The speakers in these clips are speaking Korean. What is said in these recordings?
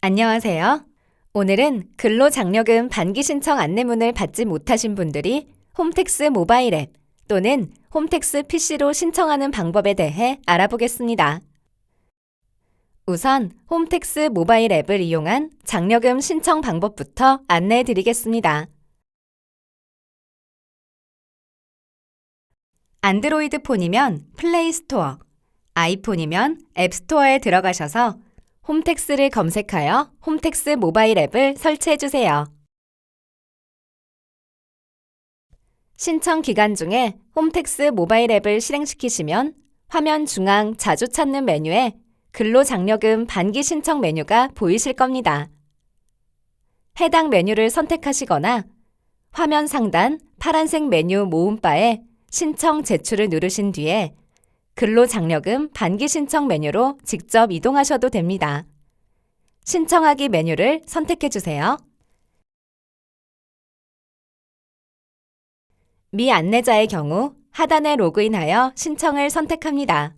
안녕하세요. 오늘은 근로장려금 반기 신청 안내문을 받지 못하신 분들이 홈택스 모바일 앱 또는 홈택스 PC로 신청하는 방법에 대해 알아보겠습니다. 우선 홈택스 모바일 앱을 이용한 장려금 신청 방법부터 안내해 드리겠습니다. 안드로이드 폰이면 플레이 스토어, 아이폰이면 앱 스토어에 들어가셔서 홈택스를 검색하여 홈택스 모바일 앱을 설치해 주세요. 신청 기간 중에 홈택스 모바일 앱을 실행시키시면 화면 중앙 자주 찾는 메뉴에 근로장려금 반기 신청 메뉴가 보이실 겁니다. 해당 메뉴를 선택하시거나 화면 상단 파란색 메뉴 모음바에 신청 제출을 누르신 뒤에 근로장려금 반기 신청 메뉴로 직접 이동하셔도 됩니다. 신청하기 메뉴를 선택해 주세요. 미 안내자의 경우 하단에 로그인하여 신청을 선택합니다.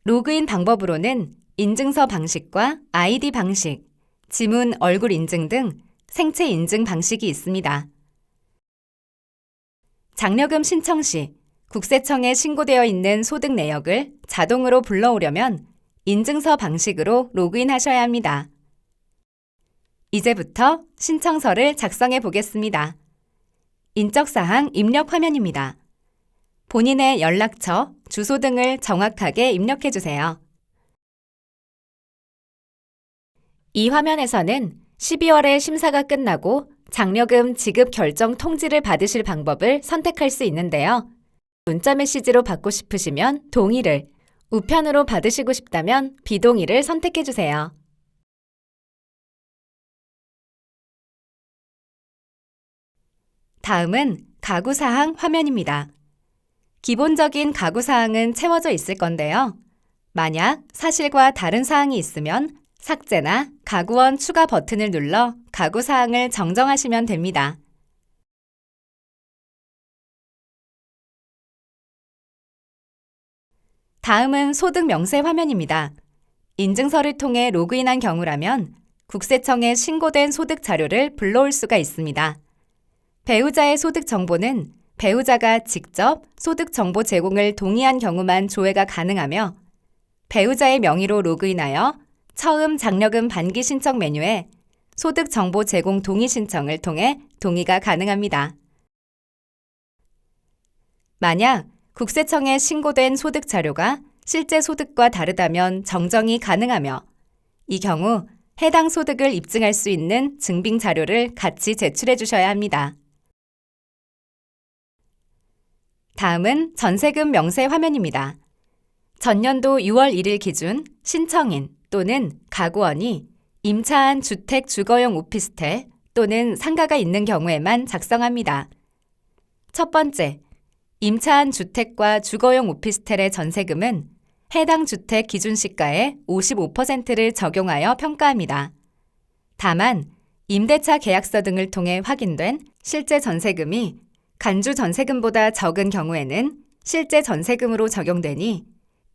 로그인 방법으로는 인증서 방식과 아이디 방식, 지문 얼굴 인증 등 생체 인증 방식이 있습니다. 장려금 신청 시 국세청에 신고되어 있는 소득 내역을 자동으로 불러오려면 인증서 방식으로 로그인하셔야 합니다. 이제부터 신청서를 작성해 보겠습니다. 인적사항 입력 화면입니다. 본인의 연락처, 주소 등을 정확하게 입력해 주세요. 이 화면에서는 12월에 심사가 끝나고 장려금 지급 결정 통지를 받으실 방법을 선택할 수 있는데요. 문자 메시지로 받고 싶으시면 동의를, 우편으로 받으시고 싶다면 비동의를 선택해 주세요. 다음은 가구사항 화면입니다. 기본적인 가구사항은 채워져 있을 건데요. 만약 사실과 다른 사항이 있으면 삭제나 가구원 추가 버튼을 눌러 가구사항을 정정하시면 됩니다. 다음은 소득 명세 화면입니다. 인증서를 통해 로그인한 경우라면 국세청에 신고된 소득 자료를 불러올 수가 있습니다. 배우자의 소득 정보는 배우자가 직접 소득 정보 제공을 동의한 경우만 조회가 가능하며 배우자의 명의로 로그인하여 처음 장려금 반기 신청 메뉴에 소득 정보 제공 동의 신청을 통해 동의가 가능합니다. 만약 국세청에 신고된 소득 자료가 실제 소득과 다르다면 정정이 가능하며 이 경우 해당 소득을 입증할 수 있는 증빙 자료를 같이 제출해 주셔야 합니다. 다음은 전세금 명세 화면입니다. 전년도 6월 1일 기준 신청인 또는 가구원이 임차한 주택 주거용 오피스텔 또는 상가가 있는 경우에만 작성합니다. 첫 번째, 임차한 주택과 주거용 오피스텔의 전세금은 해당 주택 기준시가의 55%를 적용하여 평가합니다. 다만, 임대차 계약서 등을 통해 확인된 실제 전세금이 간주 전세금보다 적은 경우에는 실제 전세금으로 적용되니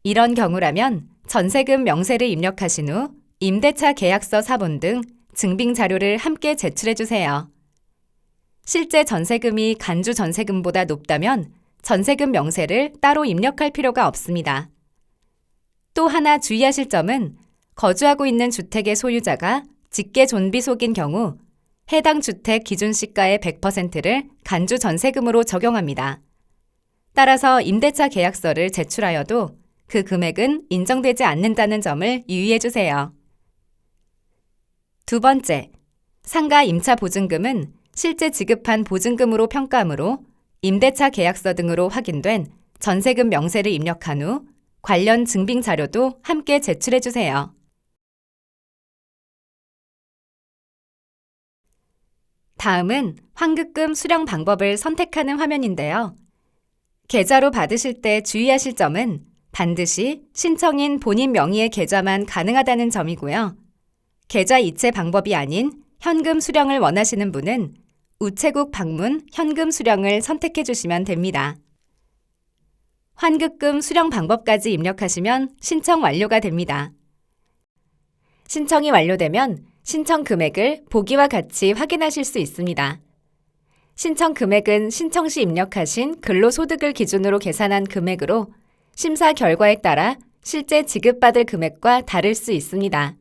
이런 경우라면 전세금 명세를 입력하신 후 임대차 계약서 사본 등 증빙 자료를 함께 제출해 주세요. 실제 전세금이 간주 전세금보다 높다면 전세금 명세를 따로 입력할 필요가 없습니다. 또 하나 주의하실 점은 거주하고 있는 주택의 소유자가 직계 존비속인 경우 해당 주택 기준시가의 100%를 간주 전세금으로 적용합니다. 따라서 임대차 계약서를 제출하여도 그 금액은 인정되지 않는다는 점을 유의해 주세요. 두 번째, 상가 임차 보증금은 실제 지급한 보증금으로 평가하므로 임대차 계약서 등으로 확인된 전세금 명세를 입력한 후 관련 증빙 자료도 함께 제출해 주세요. 다음은 환급금 수령 방법을 선택하는 화면인데요. 계좌로 받으실 때 주의하실 점은 반드시 신청인 본인 명의의 계좌만 가능하다는 점이고요. 계좌 이체 방법이 아닌 현금 수령을 원하시는 분은 우체국 방문 현금 수령을 선택해 주시면 됩니다. 환급금 수령 방법까지 입력하시면 신청 완료가 됩니다. 신청이 완료되면 신청 금액을 보기와 같이 확인하실 수 있습니다. 신청 금액은 신청 시 입력하신 근로소득을 기준으로 계산한 금액으로 심사 결과에 따라 실제 지급받을 금액과 다를 수 있습니다.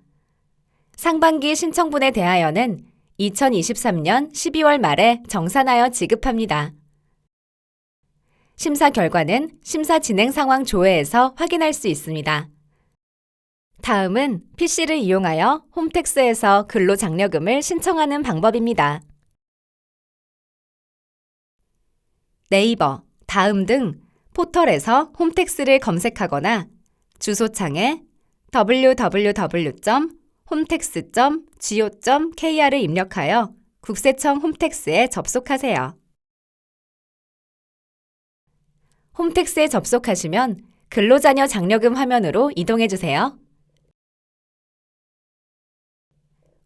상반기 신청분에 대하여는 2023년 12월 말에 정산하여 지급합니다. 심사 결과는 심사 진행 상황 조회에서 확인할 수 있습니다. 다음은 PC를 이용하여 홈택스에서 근로장려금을 신청하는 방법입니다. 네이버, 다음 등 포털에서 홈택스를 검색하거나 주소창에 www.hometax.go.kr을 입력하여 국세청 홈택스에 접속하세요. 홈택스에 접속하시면 근로자녀 장려금 화면으로 이동해주세요.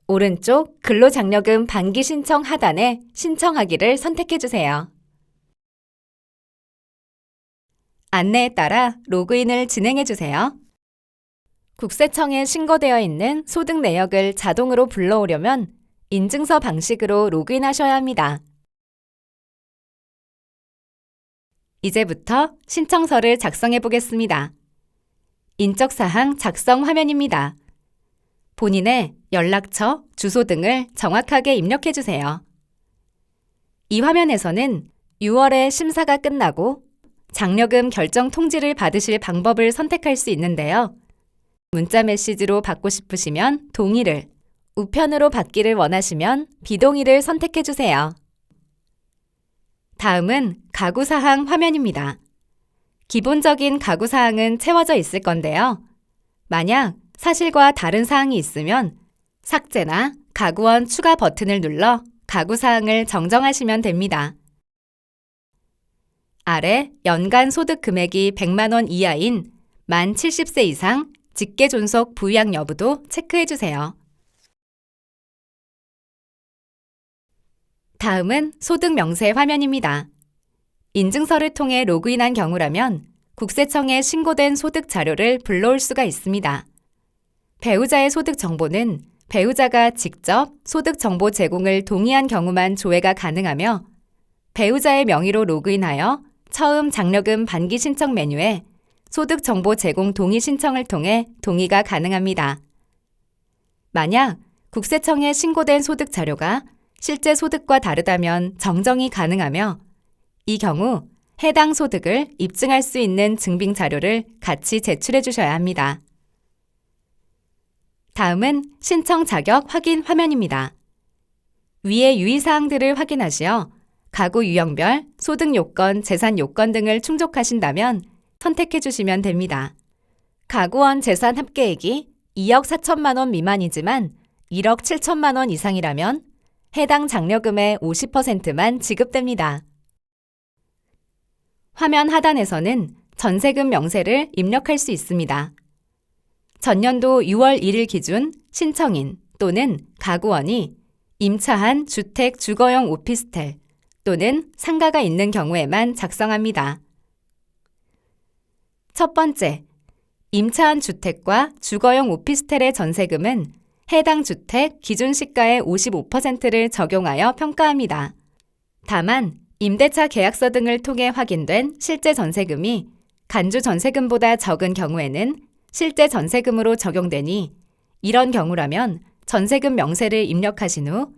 오른쪽 근로장려금 반기 신청 하단에 신청하기를 선택해주세요. 안내에 따라 로그인을 진행해주세요. 국세청에 신고되어 있는 소득 내역을 자동으로 불러오려면 인증서 방식으로 로그인하셔야 합니다. 이제부터 신청서를 작성해 보겠습니다. 인적사항 작성 화면입니다. 본인의 연락처, 주소 등을 정확하게 입력해 주세요. 이 화면에서는 6월에 심사가 끝나고 장려금 결정 통지를 받으실 방법을 선택할 수 있는데요. 문자 메시지로 받고 싶으시면 동의를, 우편으로 받기를 원하시면 비동의를 선택해 주세요. 다음은 가구사항 화면입니다. 기본적인 가구사항은 채워져 있을 건데요. 만약 사실과 다른 사항이 있으면 삭제나 가구원 추가 버튼을 눌러 가구사항을 정정하시면 됩니다. 아래 연간 소득 금액이 100만 원 이하인 만 70세 이상 직계 존속 부양 여부도 체크해 주세요. 다음은 소득 명세 화면입니다. 인증서를 통해 로그인한 경우라면 국세청에 신고된 소득 자료를 불러올 수가 있습니다. 배우자의 소득 정보는 배우자가 직접 소득 정보 제공을 동의한 경우만 조회가 가능하며 배우자의 명의로 로그인하여 처음 장려금 반기 신청 메뉴에 소득 정보 제공 동의 신청을 통해 동의가 가능합니다. 만약 국세청에 신고된 소득 자료가 실제 소득과 다르다면 정정이 가능하며 이 경우 해당 소득을 입증할 수 있는 증빙 자료를 같이 제출해 주셔야 합니다. 다음은 신청 자격 확인 화면입니다. 위의 유의사항들을 확인하시어 가구 유형별, 소득 요건, 재산 요건 등을 충족하신다면 선택해 주시면 됩니다. 가구원 재산 합계액이 2억 4천만 원 미만이지만 1억 7천만 원 이상이라면 해당 장려금의 50%만 지급됩니다. 화면 하단에서는 전세금 명세를 입력할 수 있습니다. 전년도 6월 1일 기준 신청인 또는 가구원이 임차한 주택 주거용 오피스텔 또는 상가가 있는 경우에만 작성합니다. 첫 번째, 임차한 주택과 주거용 오피스텔의 전세금은 해당 주택 기준 시가의 55%를 적용하여 평가합니다. 다만 임대차 계약서 등을 통해 확인된 실제 전세금이 간주 전세금보다 적은 경우에는 실제 전세금으로 적용되니 이런 경우라면 전세금 명세를 입력하신 후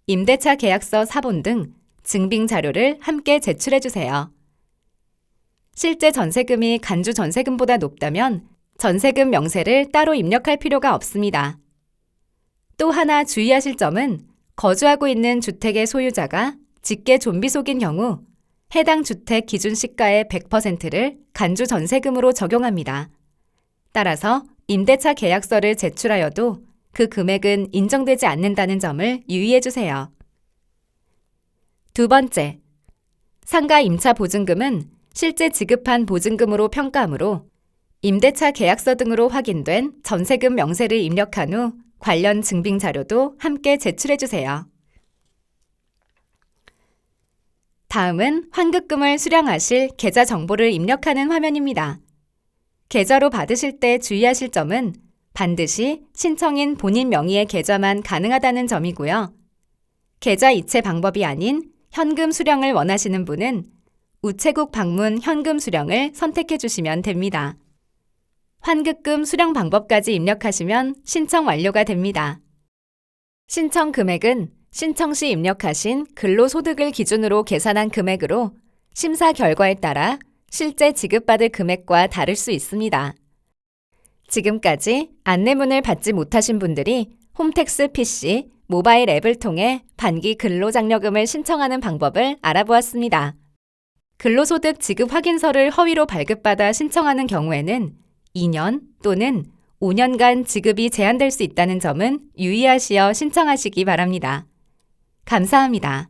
임대차 계약서 사본 등 증빙 자료를 함께 제출해 주세요. 실제 전세금이 간주 전세금보다 높다면 전세금 명세를 따로 입력할 필요가 없습니다. 또 하나 주의하실 점은 거주하고 있는 주택의 소유자가 직계 존비속인 경우 해당 주택 기준 시가의 100%를 간주 전세금으로 적용합니다. 따라서 임대차 계약서를 제출하여도 그 금액은 인정되지 않는다는 점을 유의해 주세요. 두 번째, 상가 임차 보증금은 실제 지급한 보증금으로 평가하므로 임대차 계약서 등으로 확인된 전세금 명세를 입력한 후 관련 증빙 자료도 함께 제출해 주세요. 다음은 환급금을 수령하실 계좌 정보를 입력하는 화면입니다. 계좌로 받으실 때 주의하실 점은 반드시 신청인 본인 명의의 계좌만 가능하다는 점이고요. 계좌 이체 방법이 아닌 현금 수령을 원하시는 분은 우체국 방문 현금 수령을 선택해 주시면 됩니다. 환급금 수령 방법까지 입력하시면 신청 완료가 됩니다. 신청 금액은 신청 시 입력하신 근로소득을 기준으로 계산한 금액으로 심사 결과에 따라 실제 지급받을 금액과 다를 수 있습니다. 지금까지 안내문을 받지 못하신 분들이 홈택스 PC 모바일 앱을 통해 반기 근로장려금을 신청하는 방법을 알아보았습니다. 근로소득 지급 확인서를 허위로 발급받아 신청하는 경우에는 2년 또는 5년간 지급이 제한될 수 있다는 점은 유의하시어 신청하시기 바랍니다. 감사합니다.